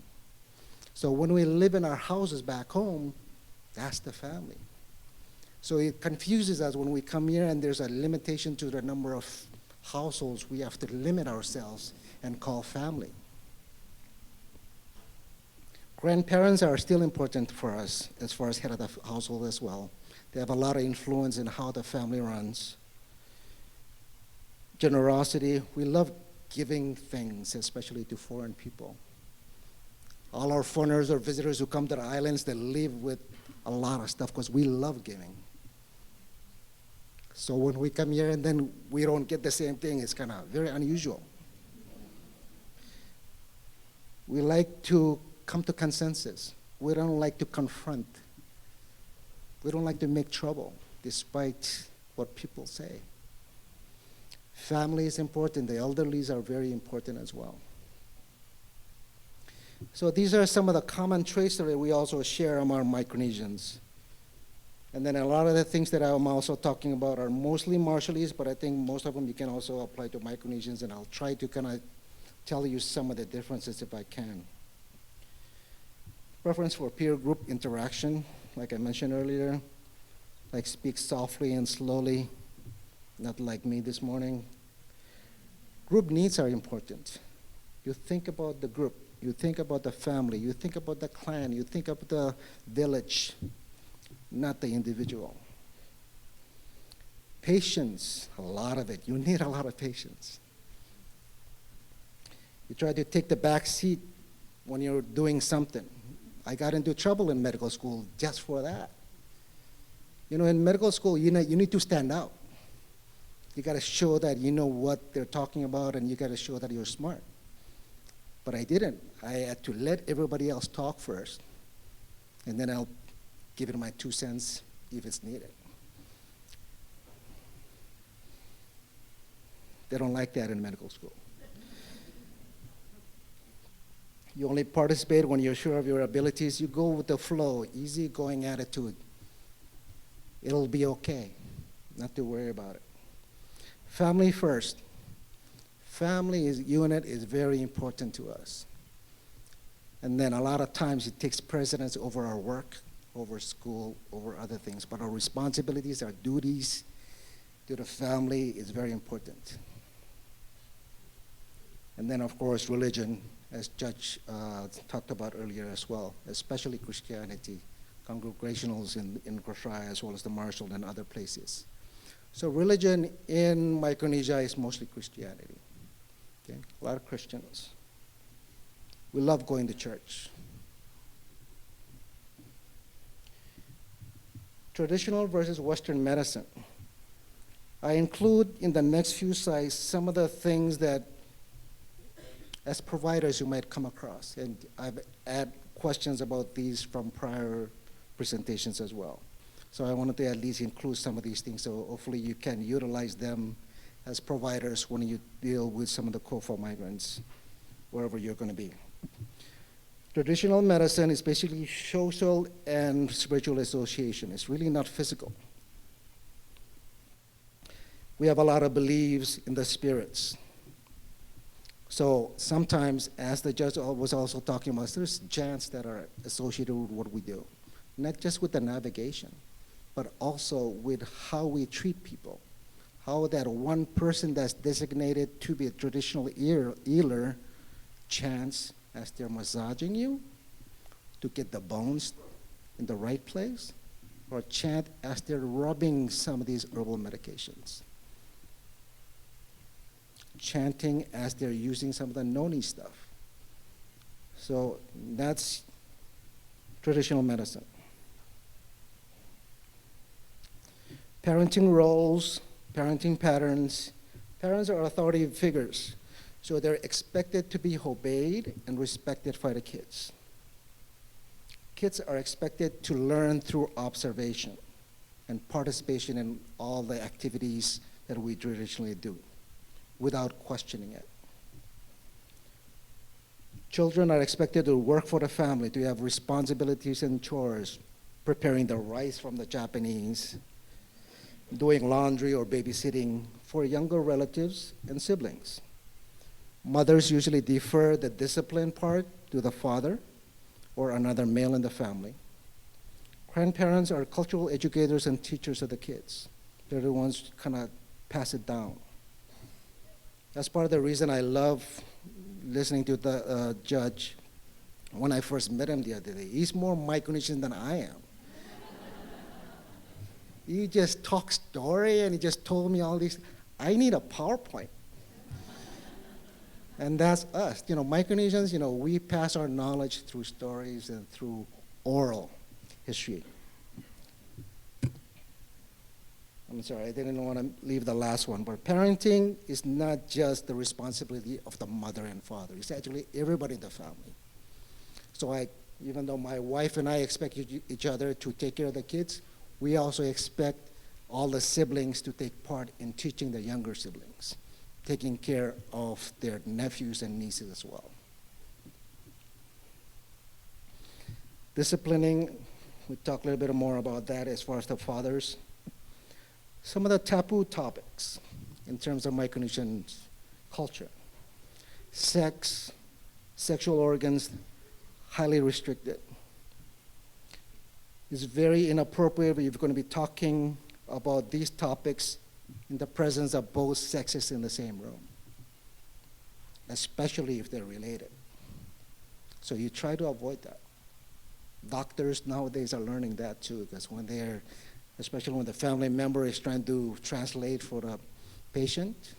So when we live in our houses back home, that's the family. So it confuses us when we come here and there's a limitation to the number of households we have to limit ourselves and call family. Grandparents are still important for us as far as head of the household as well. They have a lot of influence in how the family runs. generosity. We love giving things, especially to foreign people. All our foreigners or visitors who come to the islands, they leave with a lot of stuff because we love giving. So when we come here and then we don't get the same thing, it's kind of very unusual. We like to come to consensus. We don't like to confront. We don't like to make trouble, despite what people say. Family is important. The elderlies are very important as well. So these are some of the common traits that we also share among Micronesians. And then a lot of the things that I'm also talking about are mostly Marshallese, but I think most of them you can also apply to Micronesians, and I'll try to kind of tell you some of the differences if I can. Preference for peer group interaction, like I mentioned earlier, like speak softly and slowly, not like me this morning. Group needs are important. You think about the group, you think about the family, you think about the clan, you think about the village, not the individual. Patience, a lot of it. You need a lot of patience. You try to take the back seat when you're doing something. I got into trouble in medical school just for that. You know, in medical school, you need to stand out. You got to show that you know what they're talking about, and you got to show that you're smart. But I didn't. I had to let everybody else talk first, and then I'll give it my 2 cents if it's needed. They don't like that in medical school. You only participate when you're sure of your abilities. You go with the flow, easygoing attitude. It'll be okay, not to worry about it. Family first. Family unit is very important to us. And then a lot of times it takes precedence over our work, over school, over other things. But our responsibilities, our duties to the family is very important. And then, of course, religion, as Judge talked about earlier as well, especially Christianity, congregationals in Grafrai as well as the Marshall and other places. So religion in Micronesia is mostly Christianity. Okay? A lot of Christians. We love going to church. Traditional versus Western medicine. I include in the next few slides some of the things that as providers you might come across, and I've had questions about these from prior presentations as well. So I wanted to at least include some of these things, so hopefully you can utilize them as providers when you deal with some of the COFA migrants, wherever you're going to be. Traditional medicine is basically social and spiritual association. It's really not physical. We have a lot of beliefs in the spirits. So sometimes, as the judge was also talking about, there's chants that are associated with what we do. Not just with the navigation, but also with how we treat people. How that one person that's designated to be a traditional healer chants as they're massaging you to get the bones in the right place, or chant as they're rubbing some of these herbal medications. Chanting as they're using some of the noni stuff. So that's traditional medicine. Parenting roles, parenting patterns. Parents are authority figures, so they're expected to be obeyed and respected by the kids. Kids are expected to learn through observation and participation in all the activities that we traditionally do, without questioning it. Children are expected to work for the family, to have responsibilities and chores, preparing the rice from the Japanese, doing laundry or babysitting for younger relatives and siblings. Mothers usually defer the discipline part to the father or another male in the family. Grandparents are cultural educators and teachers of the kids. They're the ones who kind of pass it down. That's part of the reason I love listening to the judge. When I first met him the other day, he's more Micronesian than I am. He just talked story and he just told me all these. I need a PowerPoint. And that's us. Micronesians, we pass our knowledge through stories and through oral history. I'm sorry, I didn't want to leave the last one, but parenting is not just the responsibility of the mother and father. It's actually everybody in the family. So even though my wife and I expect each other to take care of the kids, we also expect all the siblings to take part in teaching the younger siblings, taking care of their nephews and nieces as well. Disciplining, we talk a little bit more about that as far as the fathers. Some of the taboo topics in terms of Micronesian culture. Sex, sexual organs, highly restricted. It's very inappropriate if you're going to be talking about these topics in the presence of both sexes in the same room, especially if they're related. So you try to avoid that. Doctors nowadays are learning that too, because especially when the family member is trying to translate for the patient,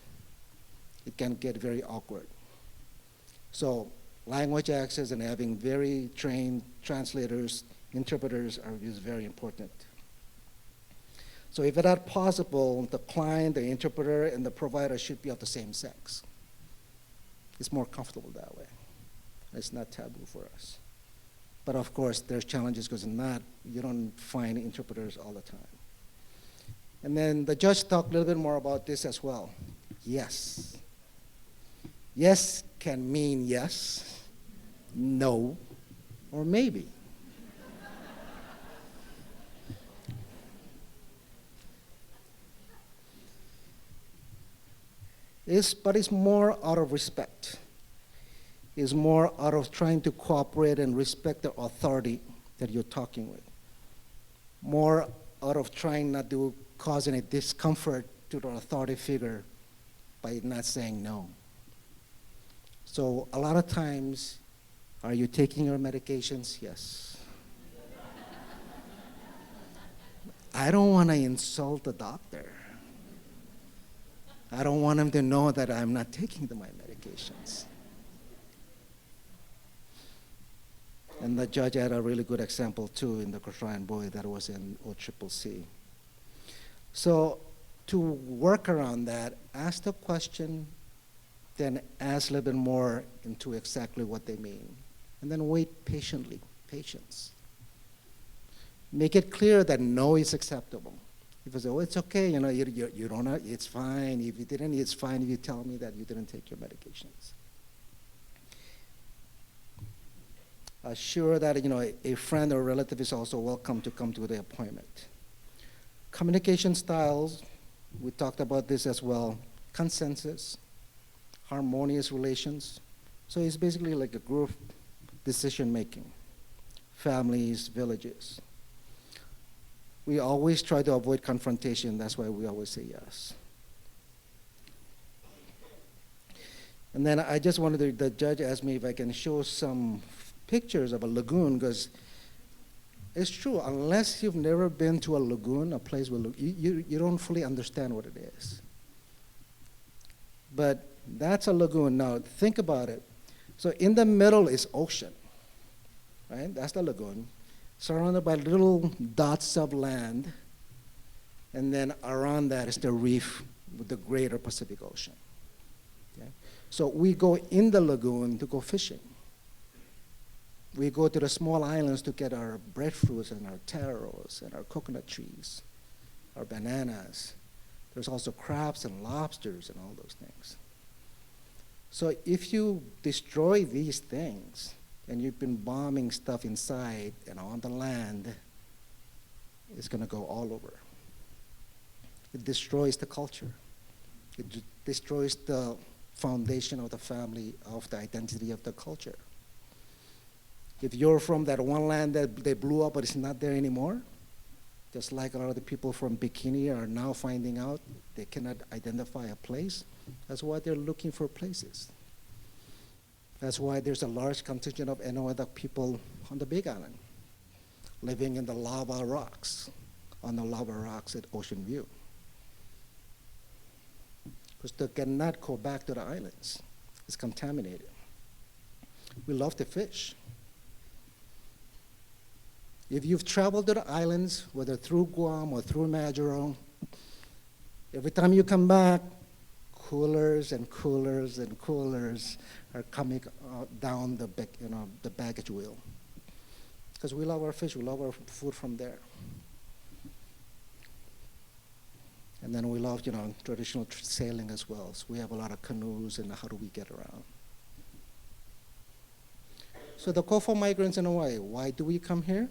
it can get very awkward. So language access and having very trained translators, interpreters is very important. So if at all possible, the client, the interpreter, and the provider should be of the same sex. It's more comfortable that way. It's not taboo for us. But of course, there's challenges because you don't find interpreters all the time. And then the judge talked a little bit more about this as well. Yes. Yes can mean yes, no, or maybe. But it's more out of respect. It's more out of trying to cooperate and respect the authority that you're talking with. More out of trying not to cause any discomfort to the authority figure by not saying no. So a lot of times, are you taking your medications? Yes. I don't want to insult the doctor. I don't want him to know that I'm not taking my medications. And the judge had a really good example too in the Korean boy that was in OCCC. So to work around that, ask the question, then ask a little bit more into exactly what they mean. And then wait patiently, patience. Make it clear that no is acceptable. If you say, oh, it's okay, you don't know, it's fine. If you didn't, it's fine if you tell me that you didn't take your medications. Assure that, a friend or relative is also welcome to come to the appointment. Communication styles, we talked about this as well. Consensus, harmonious relations. So it's basically like a group decision making. Families, villages. We always try to avoid confrontation. That's why we always say yes. And then I just wanted the judge asked me if I can show some pictures of a lagoon, because it's true, unless you've never been to a lagoon, a place where you don't fully understand what it is. But that's a lagoon. Now, think about it. So in the middle is ocean, right? That's the lagoon, surrounded by little dots of land, and then around that is the reef with the greater Pacific Ocean. Okay? So we go in the lagoon to go fishing. We go to the small islands to get our breadfruits and our taros and our coconut trees, our bananas. There's also crabs and lobsters and all those things. So if you destroy these things, and you've been bombing stuff inside and on the land, it's going to go all over. It destroys the culture. It destroys the foundation of the family, of the identity of the culture. If you're from that one land that they blew up but it's not there anymore, just like a lot of the people from Bikini are now finding out they cannot identify a place, that's why they're looking for places. That's why there's a large contingent of Enoedak people on the Big Island, living in the lava rocks, on the lava rocks at Ocean View. because they cannot go back to the islands. It's contaminated. We love to fish. If you've traveled to the islands, whether through Guam or through Majuro, every time you come back, coolers and coolers and coolers are coming down the baggage wheel. Because we love our fish, we love our food from there. And then we love, traditional sailing as well. So we have a lot of canoes, and how do we get around? So the COFA migrants in Hawaii, why do we come here?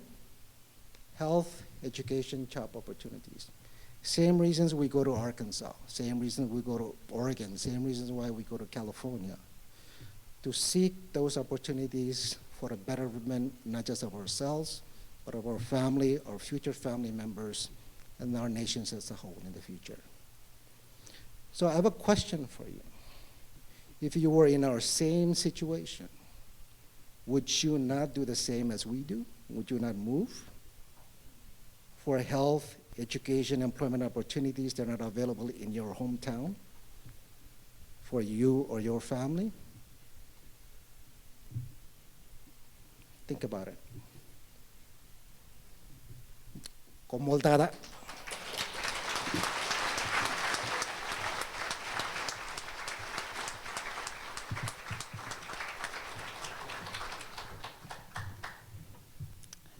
Health, education, job opportunities. Same reasons we go to Arkansas, same reasons we go to Oregon, same reasons why we go to California. To seek those opportunities for a betterment, not just of ourselves, but of our family, our future family members, and our nations as a whole in the future. So I have a question for you. If you were in our same situation, would you not do the same as we do? Would you not move for health, education, employment opportunities that are not available in your hometown for you or your family? Think about it. Komoltada.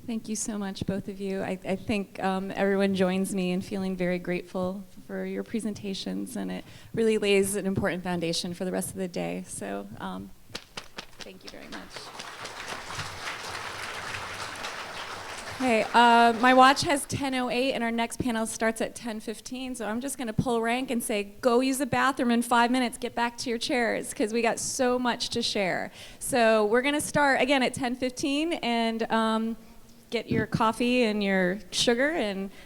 Thank you so much, both of you. I think everyone joins me in feeling very grateful for your presentations, and it really lays an important foundation for the rest of the day. So thank you very much. Okay, my watch has 10:08, and our next panel starts at 10:15, so I'm just going to pull rank and say, go use the bathroom in 5 minutes, get back to your chairs, because we got so much to share. So we're going to start, again, at 10:15, and get your coffee and your sugar and